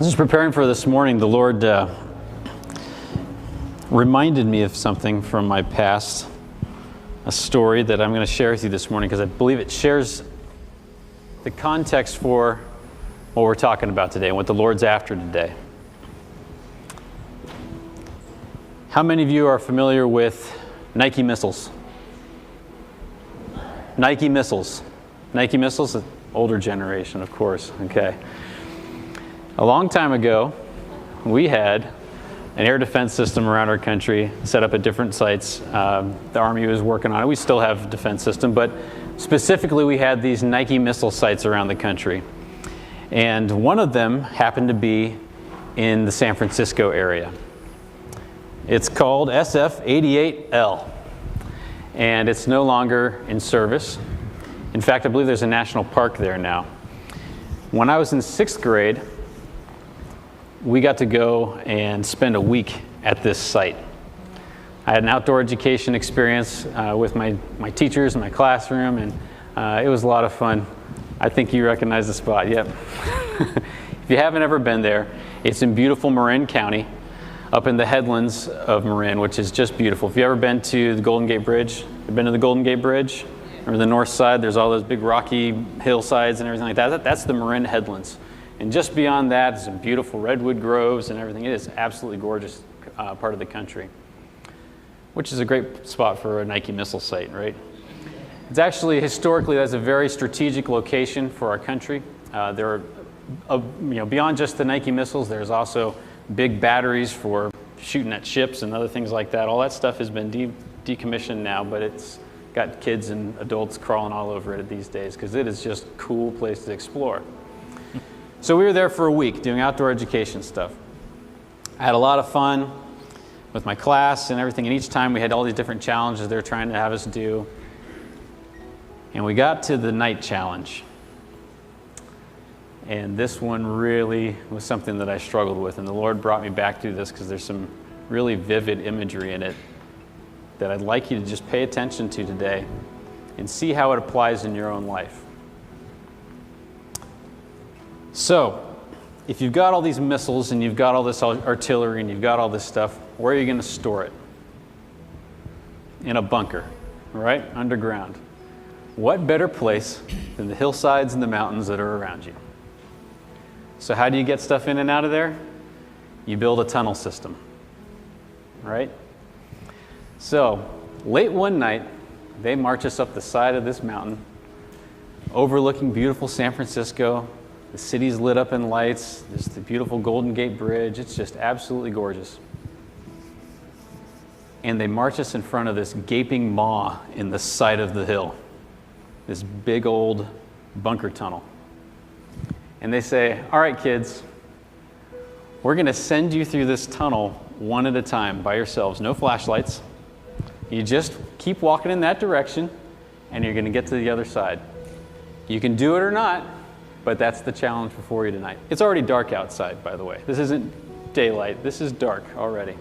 Just preparing for this morning, the Lord reminded me of something from my past, a story that I'm going to share with you this morning because I believe it shares the context for what we're talking about today and what the Lord's after today. How many of you are familiar with Nike missiles? Nike missiles. Nike missiles, the older generation, of course. Okay. A long time ago, we had an air defense system around our country set up at different sites. The Army was working on it. We still have a defense system, but specifically we had these Nike missile sites around the country. And one of them happened to be in the San Francisco area. It's called SF-88L, and it's no longer in service. In fact, I believe there's a national park there now. When I was in 6th grade, we got to go and spend a week at this site. I had an outdoor education experience with my teachers in my classroom, and it was a lot of fun. I think you recognize the spot, yep. If you haven't ever been there, it's in beautiful Marin County, up in the headlands of Marin, which is just beautiful. If you've ever been to the Golden Gate Bridge, you've been to the Golden Gate Bridge, or the north side, there's all those big rocky hillsides and everything like that. That's the Marin headlands. And just beyond that, some beautiful redwood groves and everything. It is absolutely gorgeous part of the country, which is a great spot for a Nike missile site, right? It's actually, historically, that's a very strategic location for our country. There are, beyond just the Nike missiles, there's also big batteries for shooting at ships and other things like that. All that stuff has been decommissioned now, but it's got kids and adults crawling all over it these days because it is just a cool place to explore. So we were there for a week doing outdoor education stuff. I had a lot of fun with my class and everything, and each time we had all these different challenges they were trying to have us do. And we got to the night challenge. And this one really was something that I struggled with, and the Lord brought me back to this because there's some really vivid imagery in it that I'd like you to just pay attention to today and see how it applies in your own life. So, if you've got all these missiles and you've got all this artillery and you've got all this stuff, where are you going to store it? In a bunker, right? Underground. What better place than the hillsides and the mountains that are around you? So how do you get stuff in and out of there? You build a tunnel system, right? So, late one night, they march us up the side of this mountain, overlooking beautiful San Francisco. The city's lit up in lights. There's the beautiful Golden Gate Bridge. It's just absolutely gorgeous. And they march us in front of this gaping maw in the side of the hill, this big old bunker tunnel. And they say, all right, kids, we're going to send you through this tunnel one at a time by yourselves. No flashlights. You just keep walking in that direction, and you're going to get to the other side. You can do it or not, but that's the challenge before you tonight. It's already dark outside, by the way. This isn't daylight. This is dark already.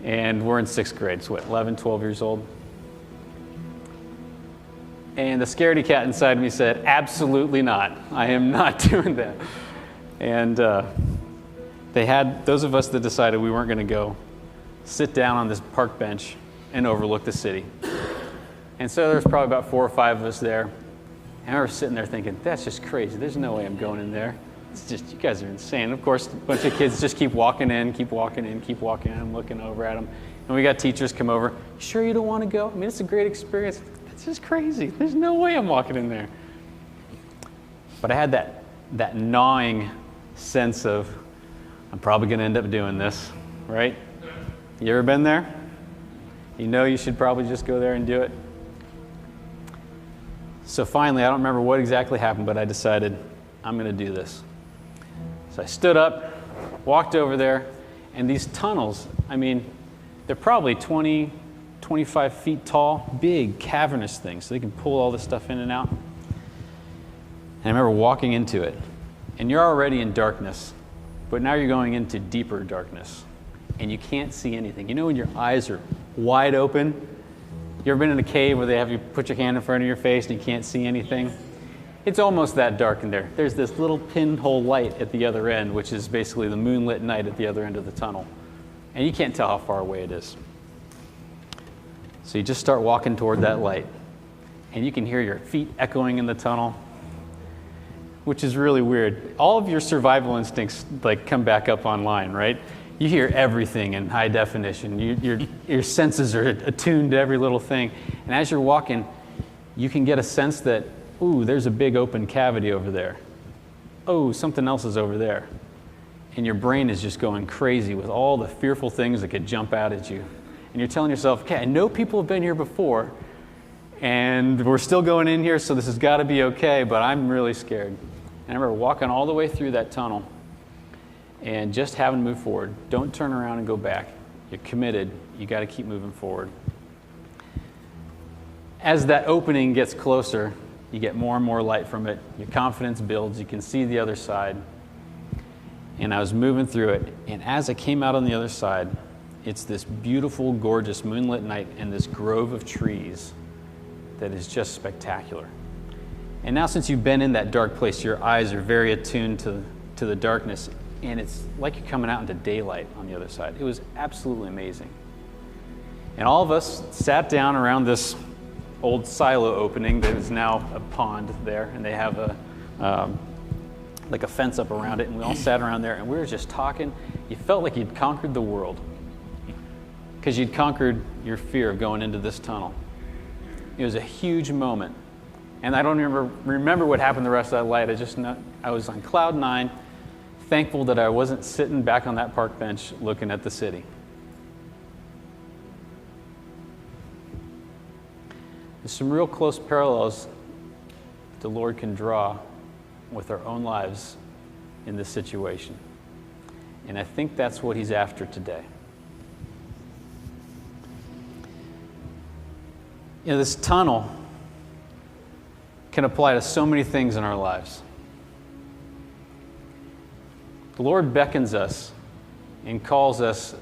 And we're in 6th grade, so what, 11, 12 years old? And the scaredy cat inside me said, absolutely not. I am not doing that. And they had, those of us that decided we weren't going to go, sit down on this park bench and overlook the city. And so there's probably about 4 or 5 of us there. And I was sitting there thinking, that's just crazy. There's no way I'm going in there. It's just, you guys are insane. Of course, a bunch of kids just keep walking in, keep walking in, keep walking in. I'm looking over at them. And we got teachers come over. Sure you don't want to go? I mean, it's a great experience. It's just crazy. There's no way I'm walking in there. But I had that gnawing sense of, I'm probably going to end up doing this, right? You ever been there? You know you should probably just go there and do it. So finally, I don't remember what exactly happened, but I decided I'm going to do this. So I stood up, walked over there, and these tunnels, I mean, they're probably 20, 25 feet tall, big, cavernous things, so they can pull all this stuff in and out. And I remember walking into it, and you're already in darkness, but now you're going into deeper darkness, and you can't see anything. You know when your eyes are wide open? You ever been in a cave where they have you put your hand in front of your face and you can't see anything? It's almost that dark in there. There's this little pinhole light at the other end, which is basically the moonlit night at the other end of the tunnel. And you can't tell how far away it is. So you just start walking toward that light, and you can hear your feet echoing in the tunnel, which is really weird. All of your survival instincts come back up online, right? You hear everything in high definition. Your senses are attuned to every little thing. And as you're walking, you can get a sense that, ooh, there's a big open cavity over there. Oh, something else is over there. And your brain is just going crazy with all the fearful things that could jump out at you. And you're telling yourself, okay, I know people have been here before, and we're still going in here, so this has got to be okay, but I'm really scared. And I remember walking all the way through that tunnel and just having to move forward. Don't turn around and go back. You're committed. You got to keep moving forward. As that opening gets closer, you get more and more light from it. Your confidence builds. You can see the other side. And I was moving through it, and as I came out on the other side, it's this beautiful, gorgeous moonlit night and this grove of trees that is just spectacular. And now since you've been in that dark place, your eyes are very attuned to the darkness, and it's like you're coming out into daylight on the other side. It was absolutely amazing. And all of us sat down around this old silo opening that is now a pond there, and they have a fence up around it, and we all sat around there, and we were just talking. You felt like you'd conquered the world because you'd conquered your fear of going into this tunnel. It was a huge moment. And I don't remember what happened the rest of that night. I was on cloud 9, thankful that I wasn't sitting back on that park bench looking at the city. There's some real close parallels the Lord can draw with our own lives in this situation. And I think that's what he's after today. You know, this tunnel can apply to so many things in our lives. The Lord beckons us and calls us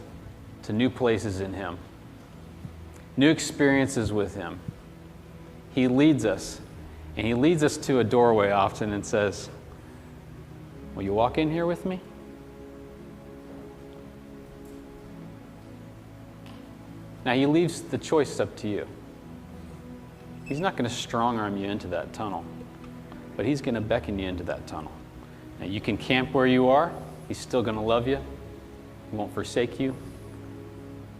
to new places in him, new experiences with him. He leads us, and he leads us to a doorway often and says, will you walk in here with me? Now he leaves the choice up to you. He's not going to strong-arm you into that tunnel, but he's going to beckon you into that tunnel. Now you can camp where you are. He's still going to love you. He won't forsake you.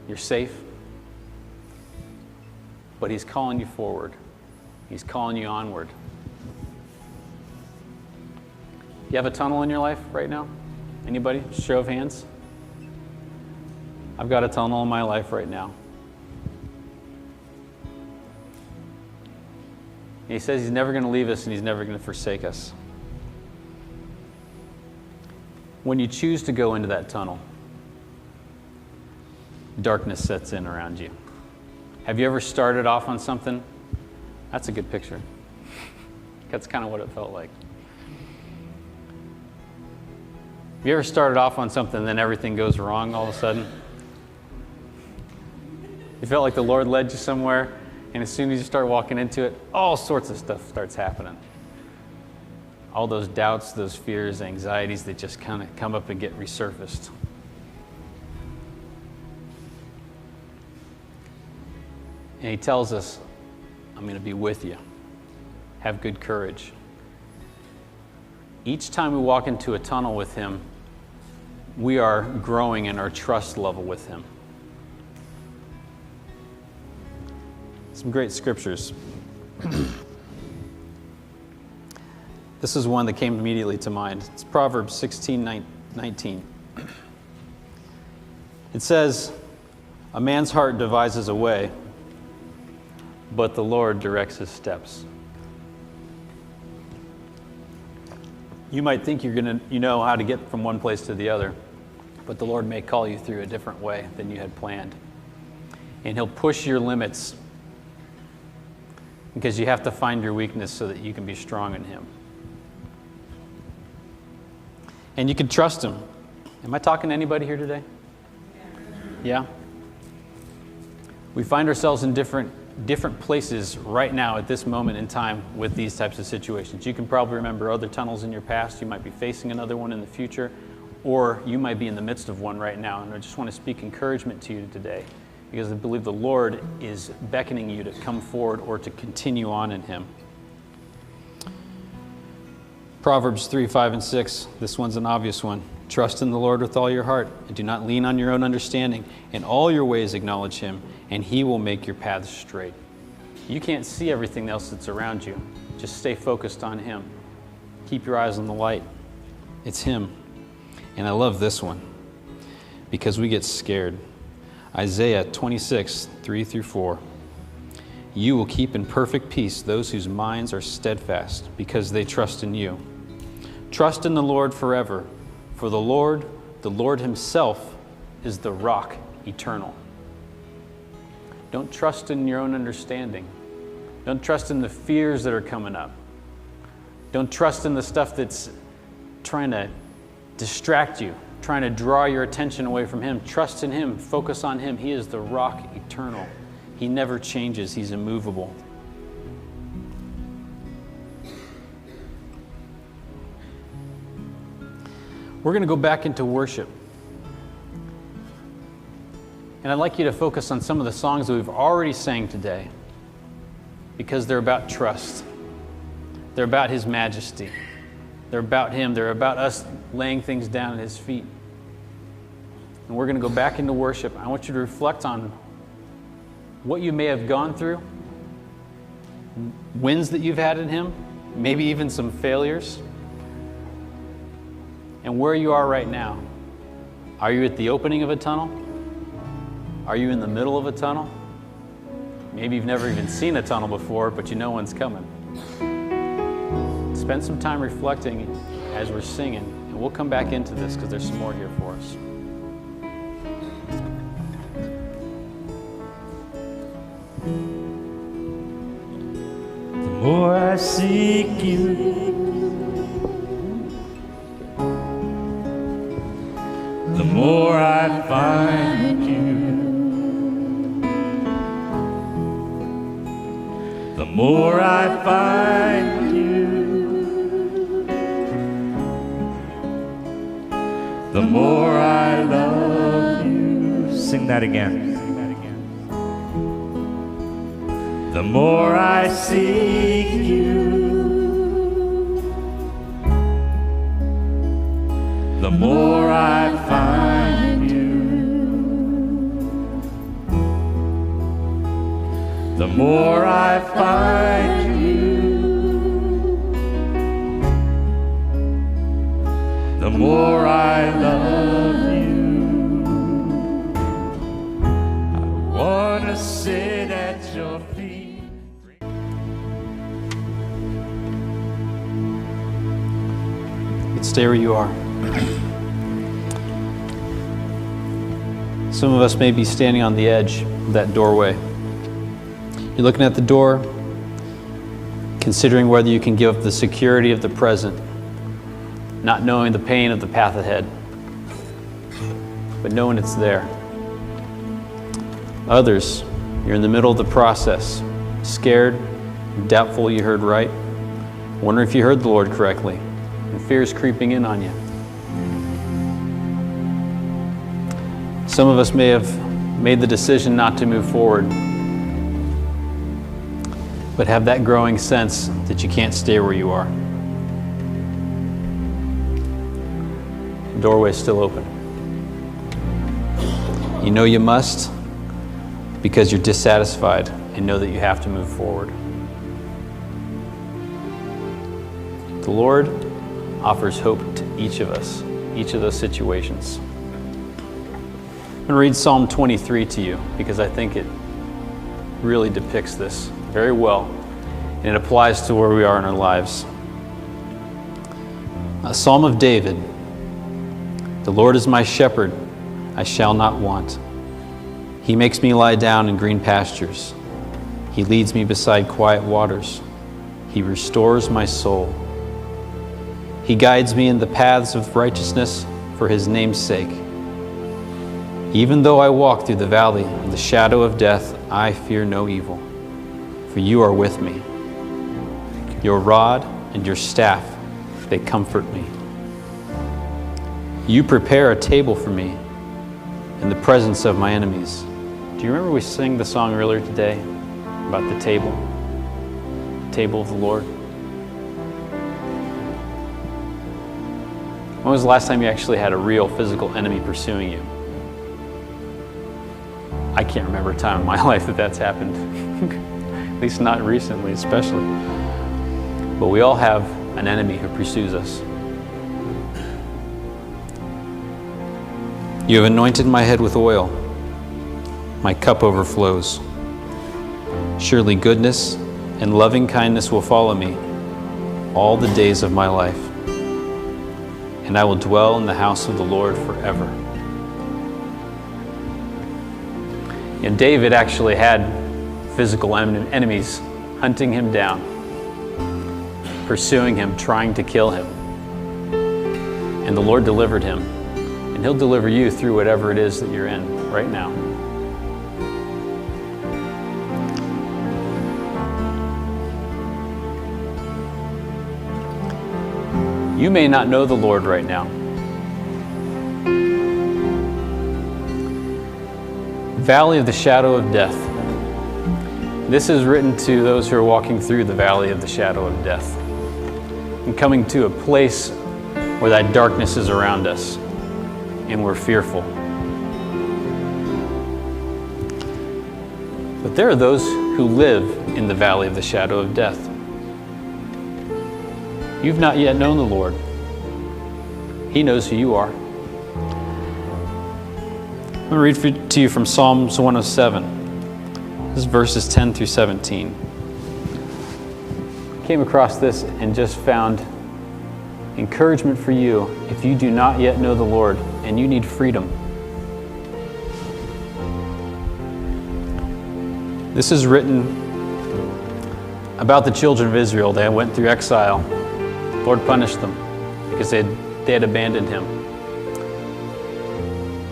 You're safe. But he's calling you forward. He's calling you onward. You have a tunnel in your life right now? Anybody? Show of hands. I've got a tunnel in my life right now. And he says he's never going to leave us and he's never going to forsake us. When you choose to go into that tunnel, darkness sets in around you. Have you ever started off on something? That's a good picture. That's kind of what it felt like. Have you ever started off on something and then everything goes wrong all of a sudden? You felt like the Lord led you somewhere, and as soon as you start walking into it, all sorts of stuff starts happening. All those doubts, those fears, anxieties that just kind of come up and get resurfaced. And he tells us, I'm going to be with you. Have good courage. Each time we walk into a tunnel with him, we are growing in our trust level with him. Some great scriptures. This is one that came immediately to mind. It's Proverbs 16:19. It says, a man's heart devises a way, but the Lord directs his steps. You might think you know how to get from one place to the other, but the Lord may call you through a different way than you had planned. And he'll push your limits because you have to find your weakness so that you can be strong in him. And you can trust him. Am I talking to anybody here today? Yeah? We find ourselves in different different places right now at this moment in time with these types of situations. You can probably remember other tunnels in your past. You might be facing another one in the future, or you might be in the midst of one right now. And I just want to speak encouragement to you today, because I believe the Lord is beckoning you to come forward or to continue on in Him. Proverbs 3, 5, and 6. This one's an obvious one. Trust in the Lord with all your heart, and do not lean on your own understanding. In all your ways acknowledge Him, and He will make your paths straight. You can't see everything else that's around you. Just stay focused on Him. Keep your eyes on the light. It's Him. And I love this one, because we get scared. Isaiah 26, 3 through 4. You will keep in perfect peace those whose minds are steadfast, because they trust in you. Trust in the Lord forever, for the Lord Himself is the rock eternal. Don't trust in your own understanding. Don't trust in the fears that are coming up. Don't trust in the stuff that's trying to distract you, trying to draw your attention away from Him. Trust in Him. Focus on Him. He is the rock eternal. He never changes. He's immovable. We're going to go back into worship. And I'd like you to focus on some of the songs that we've already sang today, because they're about trust. They're about His majesty. They're about Him. They're about us laying things down at His feet. And we're going to go back into worship. I want you to reflect on what you may have gone through, wins that you've had in Him, maybe even some failures, and where you are right now. Are you at the opening of a tunnel? Are you in the middle of a tunnel? Maybe you've never even seen a tunnel before, but you know one's coming. Spend some time reflecting as we're singing, and we'll come back into this because there's some more here for us. The more I seek you, the more I find you. The more I find you, the more I love you. Sing that again. The more I seek you, the more I find you. The more I find you, the more I love you. I want to sit at your feet. Stay where you are. Some of us may be standing on the edge of that doorway. You're looking at the door, considering whether you can give up the security of the present, not knowing the pain of the path ahead, but knowing it's there. Others, you're in the middle of the process, scared, doubtful you heard right, wondering if you heard the Lord correctly, and fear is creeping in on you. Some of us may have made the decision not to move forward, but have that growing sense that you can't stay where you are. The doorway's still open. You know you must because you're dissatisfied and know that you have to move forward. The Lord offers hope to each of us, each of those situations. I'm going to read Psalm 23 to you because I think it really depicts this very well, and it applies to where we are in our lives. A Psalm of David. The Lord is my shepherd, I shall not want. He makes me lie down in green pastures. He leads me beside quiet waters. He restores my soul. He guides me in the paths of righteousness for His name's sake. Even though I walk through the valley of the shadow of death, I fear no evil, for you are with me. Your rod and your staff, they comfort me. You prepare a table for me in the presence of my enemies. Do you remember we sang the song earlier today about the table of the Lord? When was the last time you actually had a real physical enemy pursuing you? I can't remember a time in my life that that's happened. At least not recently, especially. But we all have an enemy who pursues us. You have anointed my head with oil. My cup overflows. Surely goodness and loving kindness will follow me all the days of my life, and I will dwell in the house of the Lord forever. And David actually had physical enemies hunting him down, pursuing him, trying to kill him. And the Lord delivered him. And He'll deliver you through whatever it is that you're in right now. You may not know the Lord right now. Valley of the shadow of death. This is written to those who are walking through the valley of the shadow of death and coming to a place where that darkness is around us and we're fearful. But there are those who live in the valley of the shadow of death. You've not yet known the Lord. He knows who you are. I'm going to read to you from Psalms 107. This is verses 10 through 17. Came across this and just found encouragement for you if you do not yet know the Lord and you need freedom. This is written about the children of Israel. They went through exile. The Lord punished them because they had abandoned Him.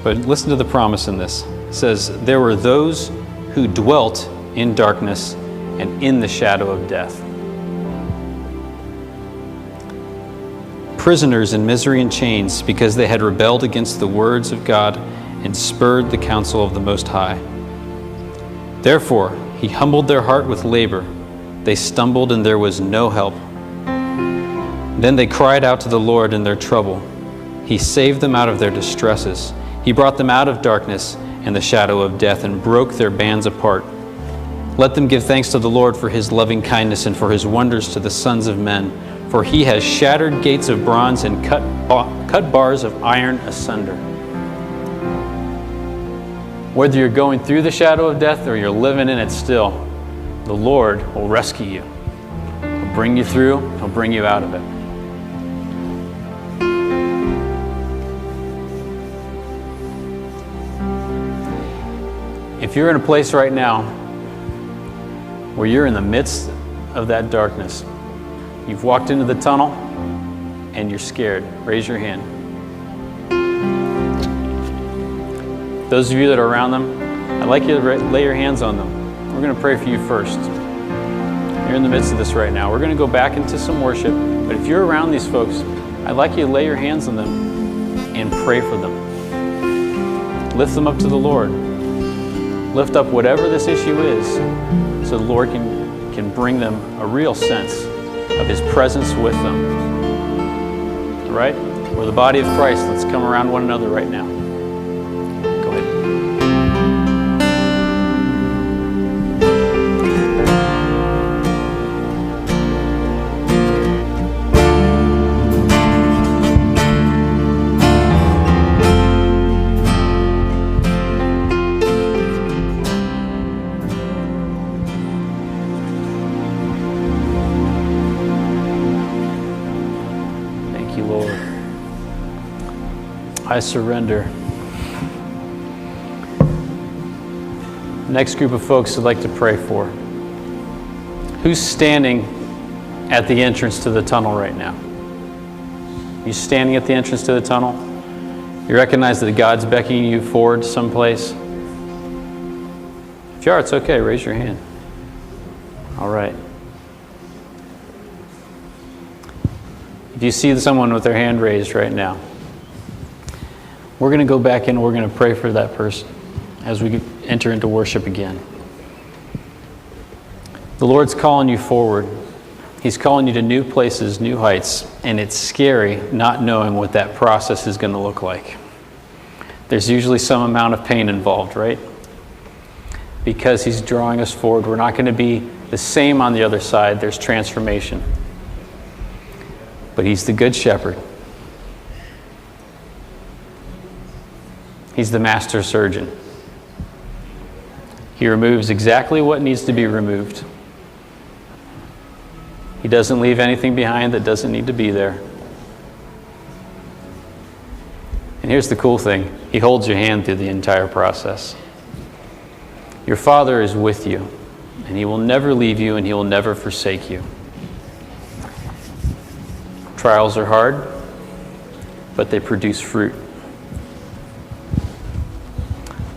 But listen to the promise in this. It says, there were those who dwelt in darkness and in the shadow of death. Prisoners in misery and chains because they had rebelled against the words of God and spurned the counsel of the Most High. Therefore, He humbled their heart with labor. They stumbled and there was no help. Then they cried out to the Lord in their trouble. He saved them out of their distresses. He brought them out of darkness and the shadow of death and broke their bands apart. Let them give thanks to the Lord for His loving kindness and for His wonders to the sons of men. For He has shattered gates of bronze and cut bars of iron asunder. Whether you're going through the shadow of death or you're living in it still, the Lord will rescue you. He'll bring you through. He'll bring you out of it. If you're in a place right now where you're in the midst of that darkness, you've walked into the tunnel and you're scared, raise your hand. Those of you that are around them, I'd like you to lay your hands on them. We're going to pray for you first. You're in the midst of this right now. We're going to go back into some worship, but if you're around these folks, I'd like you to lay your hands on them and pray for them. Lift them up to the Lord. Lift up whatever this issue is so the Lord can bring them a real sense of His presence with them. All right? We're the body of Christ. Let's come around one another right now. Go ahead. I surrender. Next group of folks I'd like to pray for. Who's standing at the entrance to the tunnel right now? You standing at the entrance to the tunnel? You recognize that God's beckoning you forward someplace? If you are, it's okay. Raise your hand. All right. If you see someone with their hand raised right now, we're going to go back in and we're going to pray for that person as we enter into worship again. The Lord's calling you forward. He's calling you to new places, new heights, and it's scary not knowing what that process is going to look like. There's usually some amount of pain involved, right? Because He's drawing us forward. We're not going to be the same on the other side. There's transformation. But He's the Good Shepherd. He's the master surgeon. He removes exactly what needs to be removed. He doesn't leave anything behind that doesn't need to be there. And here's the cool thing. He holds your hand through the entire process. Your Father is with you, and He will never leave you, and He will never forsake you. Trials are hard, but they produce fruit.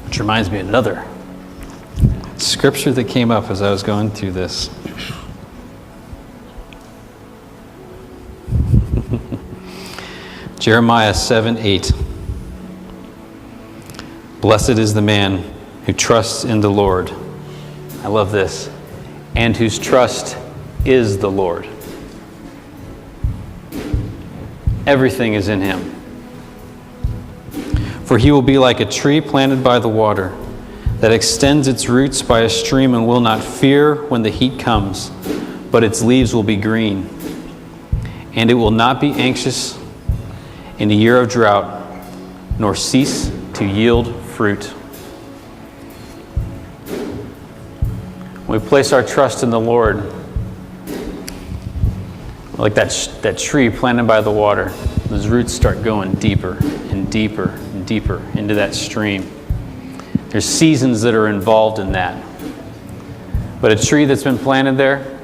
Which reminds me of another scripture that came up as I was going through this. Jeremiah 7:8. Blessed is the man who trusts in the Lord. I love this. And whose trust is the Lord. Everything is in Him. For He will be like a tree planted by the water, that extends its roots by a stream and will not fear when the heat comes, but its leaves will be green. And it will not be anxious in a year of drought, nor cease to yield fruit. When we place our trust in the Lord, like that tree planted by the water, those roots start going deeper and deeper and deeper into that stream. There's seasons that are involved in that. But a tree that's been planted there,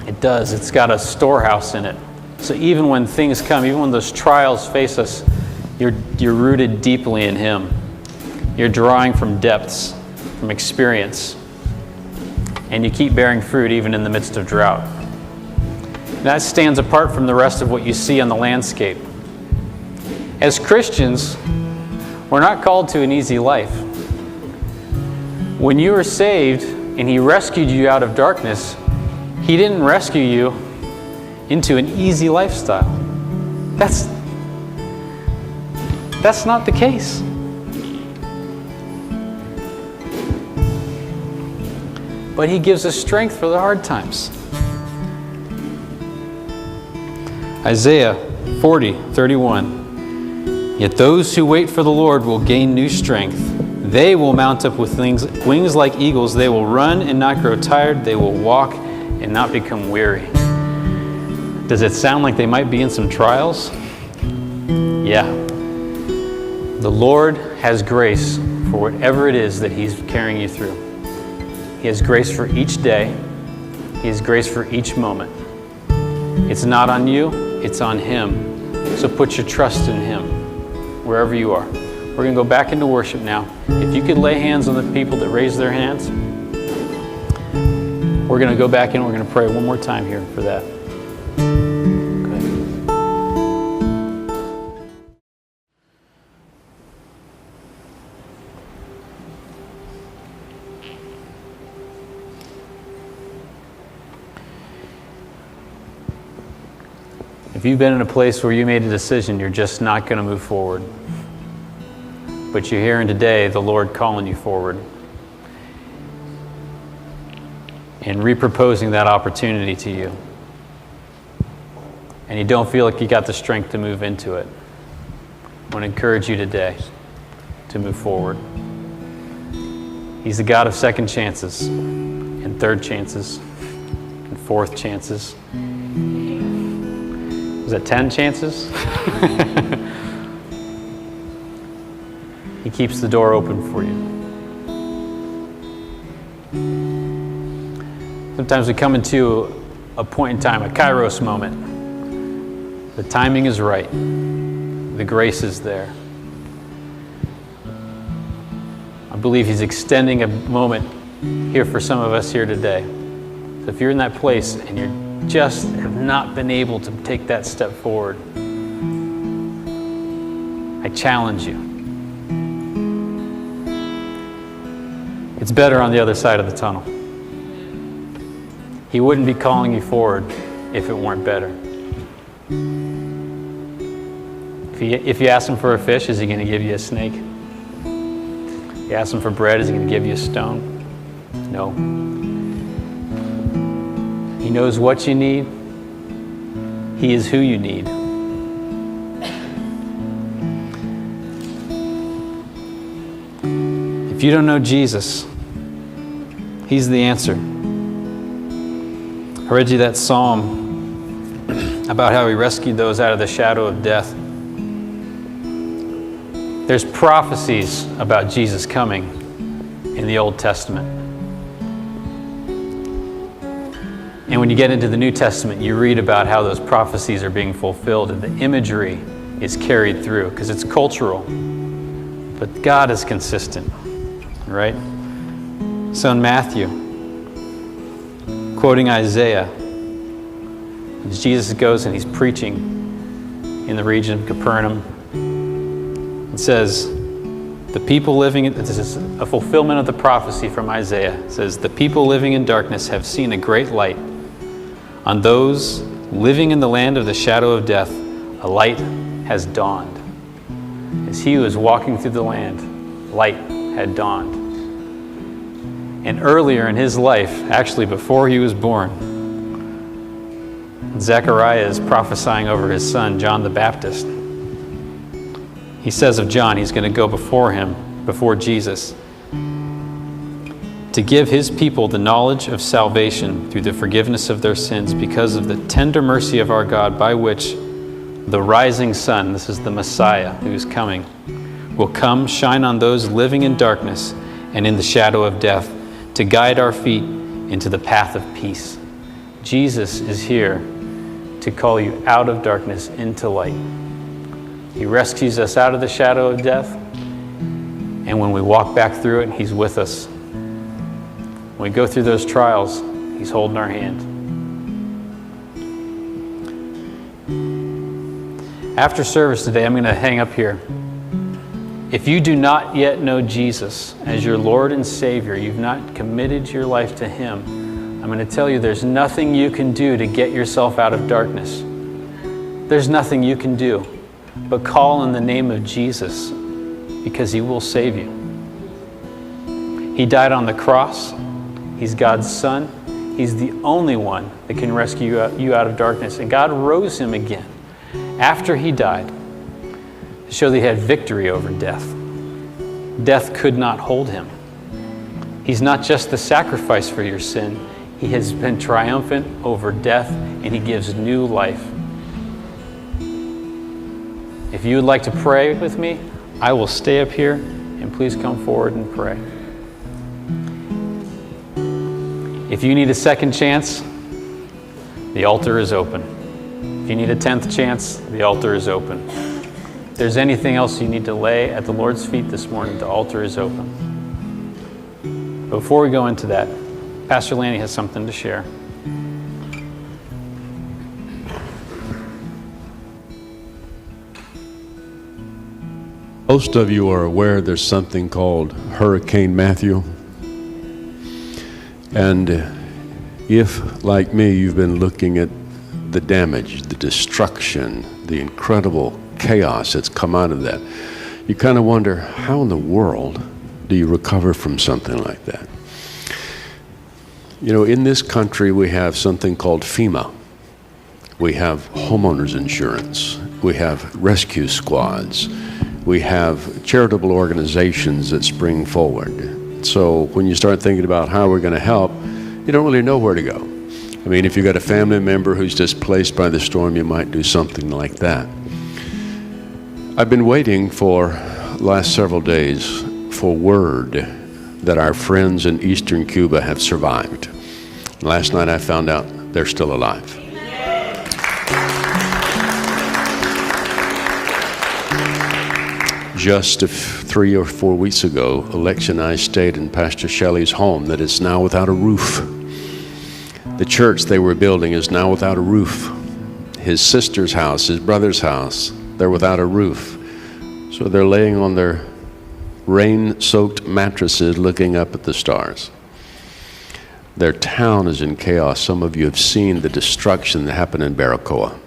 it's got a storehouse in it. So even when things come, even when those trials face us, you're rooted deeply in Him. You're drawing from depths, from experience. And you keep bearing fruit even in the midst of drought. And that stands apart from the rest of what you see on the landscape. As Christians, we're not called to an easy life. When you were saved and He rescued you out of darkness, He didn't rescue you into an easy lifestyle. That's not the case. But He gives us strength for the hard times. Isaiah 40:31. Yet those who wait for the Lord will gain new strength. They will mount up with wings like eagles. They will run and not grow tired. They will walk and not become weary. Does it sound like they might be in some trials? Yeah. The Lord has grace for whatever it is that He's carrying you through. He has grace for each day. He has grace for each moment. It's not on you, it's on Him. So put your trust in Him, wherever you are. We're going to go back into worship now. If you could lay hands on the people that raised their hands, we're going to go back in. We're going to pray one more time here for that. If you've been in a place where you made a decision, you're just not going to move forward. But you're hearing today the Lord calling you forward and reproposing that opportunity to you. And you don't feel like you got the strength to move into it. I want to encourage you today to move forward. He's the God of second chances and third chances and fourth chances. Is that 10 chances? He keeps the door open for you. Sometimes we come into a point in time, a kairos moment. The timing is right. The grace is there. I believe He's extending a moment here for some of us here today. So if you're in that place and you just have not been able to take that step forward, I challenge you. It's better on the other side of the tunnel. He wouldn't be calling you forward if it weren't better. If you ask him for a fish, is he going to give you a snake? If you ask him for bread, is he going to give you a stone? No. He knows what you need. He is who you need. If you don't know Jesus, he's the answer. I read you that psalm about how he rescued those out of the shadow of death. There's prophecies about Jesus coming in the Old Testament. And when you get into the New Testament, you read about how those prophecies are being fulfilled, and the imagery is carried through because it's cultural. But God is consistent, right? So in Matthew, quoting Isaiah, as Jesus goes and he's preaching in the region of Capernaum, it says, the people living, this is a fulfillment of the prophecy from Isaiah. It says, the people living in darkness have seen a great light. On those living in the land of the shadow of death, a light has dawned. As he who was walking through the land, light had dawned. And earlier in his life, actually before he was born, Zechariah is prophesying over his son, John the Baptist. He says of John, he's going to go before him, before Jesus, to give his people the knowledge of salvation through the forgiveness of their sins because of the tender mercy of our God, by which the rising sun, this is the Messiah who's coming, will come, shine on those living in darkness and in the shadow of death, to guide our feet into the path of peace. Jesus is here to call you out of darkness into light. He rescues us out of the shadow of death, and when we walk back through it, he's with us. When we go through those trials, he's holding our hand. After service today, I'm going to hang up here. If you do not yet know Jesus as your Lord and Savior, you've not committed your life to him, I'm going to tell you there's nothing you can do to get yourself out of darkness. There's nothing you can do but call on the name of Jesus, because he will save you. He died on the cross. He's God's son. He's the only one that can rescue you out of darkness. And God rose him again after he died to show that he had victory over death. Death could not hold him. He's not just the sacrifice for your sin. He has been triumphant over death, and he gives new life. If you would like to pray with me, I will stay up here, and please come forward and pray. If you need a second chance, the altar is open. If you need a 10th chance, the altar is open. If there's anything else you need to lay at the Lord's feet this morning, the altar is open. But before we go into that, Pastor Lanny has something to share. Most of you are aware there's something called Hurricane Matthew. And if, like me, you've been looking at the damage, the destruction, the incredible chaos that's come out of that, you kind of wonder, how in the world do you recover from something like that? You know, in this country, we have something called FEMA. We have homeowners insurance. We have rescue squads. We have charitable organizations that spring forward. So when you start thinking about how we're going to help, you don't really know where to go. I mean, if you've got a family member who's displaced by the storm, you might do something like that. I've been waiting for the last several days for word that our friends in eastern Cuba have survived. Last night I found out they're still alive. Just 3 or 4 weeks ago, Alexa and I stayed in Pastor Shelley's home that is now without a roof. The church they were building is now without a roof. His sister's house, his brother's house, they're without a roof. So they're laying on their rain-soaked mattresses looking up at the stars. Their town is in chaos. Some of you have seen the destruction that happened in Baracoa.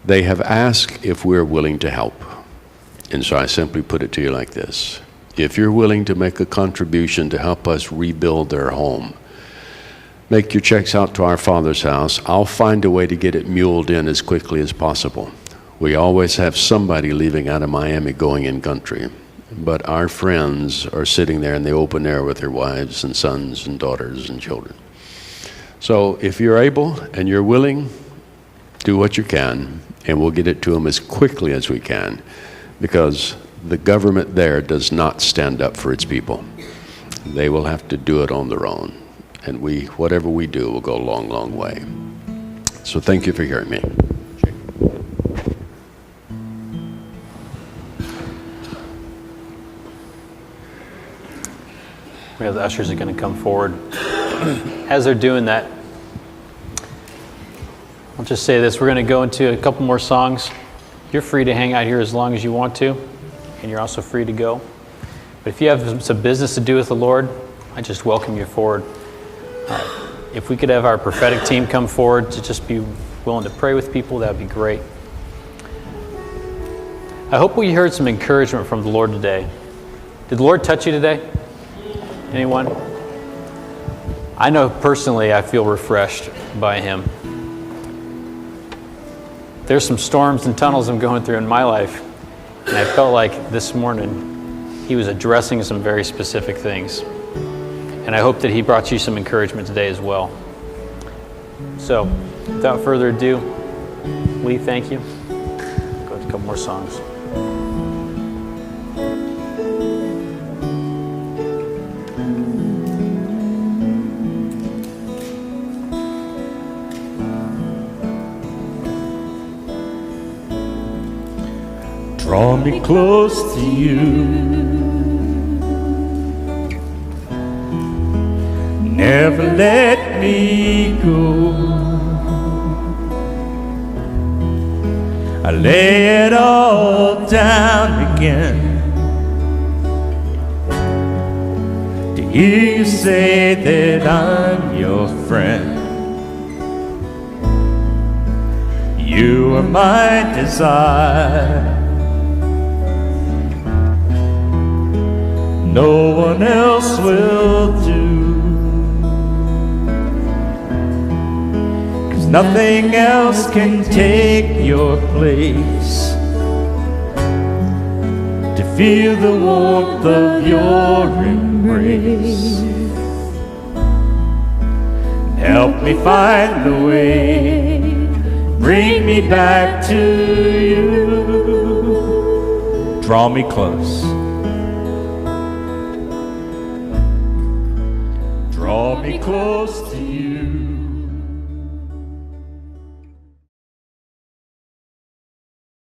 They have asked if we're willing to help. And so I simply put it to you like this. If you're willing to make a contribution to help us rebuild their home, make your checks out to our Father's house. I'll find a way to get it muled in as quickly as possible. We always have somebody leaving out of Miami going in country. But our friends are sitting there in the open air with their wives and sons and daughters and children. So if you're able and you're willing, do what you can, and we'll get it to them as quickly as we can, because the government there does not stand up for its people. They will have to do it on their own. And whatever we do will go a long, long way. So thank you for hearing me. We have the ushers are going to come forward. As they're doing that, I'll just say this. We're going to go into a couple more songs. You're free to hang out here as long as you want to, and you're also free to go. But if you have some business to do with the Lord, I just welcome you forward. If we could have our prophetic team come forward to just be willing to pray with people, that would be great. I hope we heard some encouragement from the Lord today. Did the Lord touch you today? Anyone? I know personally I feel refreshed by Him. There's some storms and tunnels I'm going through in my life, and I felt like this morning He was addressing some very specific things. And I hope that He brought you some encouragement today as well. So, without further ado, Lee, thank you. Go to a couple more songs. Draw me close to you. Never let me go. I lay it all down again to hear you say that I'm your friend. You are my desire. No one else will do, 'cause nothing else can take your place. To feel the warmth of your embrace, help me find the way, bring me back to you. Draw me close. Draw me close to you.